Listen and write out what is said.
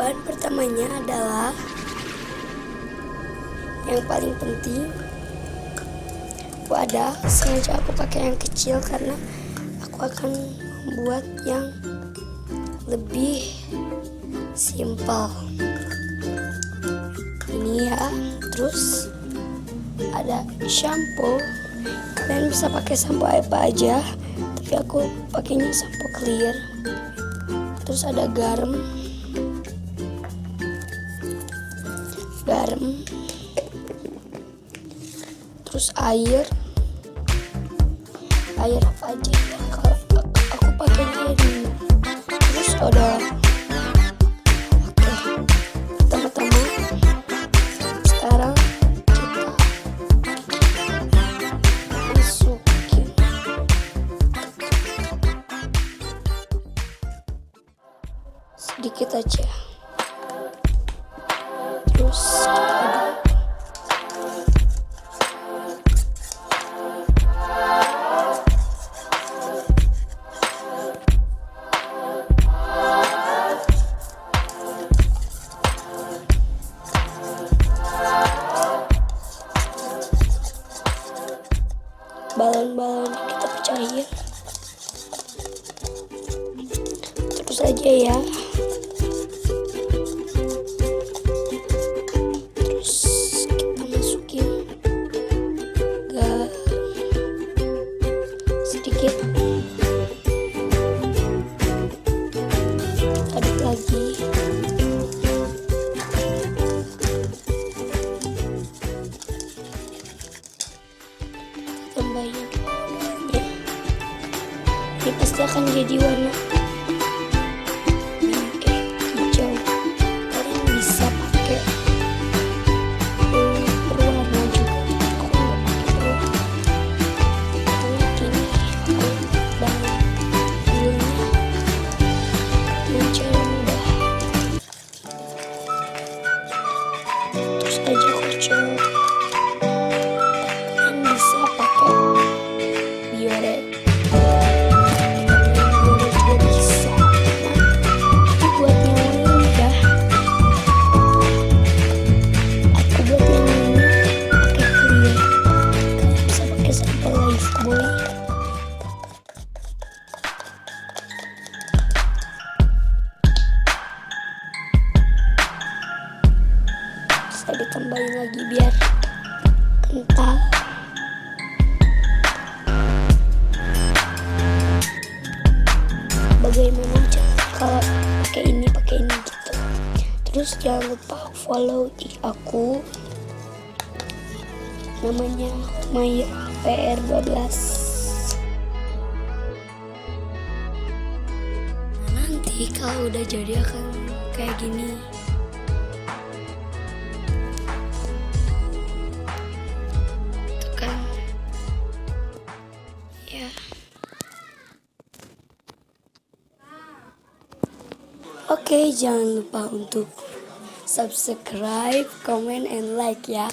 Bahan pertamanya adalah yang paling penting wadah. Sengaja aku pakai yang kecil karena aku akan membuat yang lebih simpel. Ini ya. Terus ada shampoo. Kalian bisa pakai sampo apa aja, tapi aku pakainya sampo clear. Terus ada garam, terus air apa aja ya, kalau aku pakainya air minum. Terus ada pertama-tama sekarang kita masukin sedikit aja, terus balon-balon kita pecahin terus aja ya. Terus kita masukin sedikit, aduk lagi. Tambahin warnanya. Ini pasti akan jadi warna hijau. Kalian bisa pakai berwarna juga. Aku nggak pakai berwarna. Ini dan bulunya muncul mudah. Terus aja kocok. Bisa pakai bioret juga bisa. Aku buat yang ini udah. Aku buat yang ini pakai clear. Kalian bisa pakai sampo Lifebuoy. Saya ditambahin lagi biar kental. Bagaimana cara kalau pakai ini gitu. Terus jangan lupa follow aku, namanya Maya PR12. Nanti kalau udah jadi akan kayak gini. Tuh kan ya. Oke, jangan lupa untuk subscribe, comment, and like ya.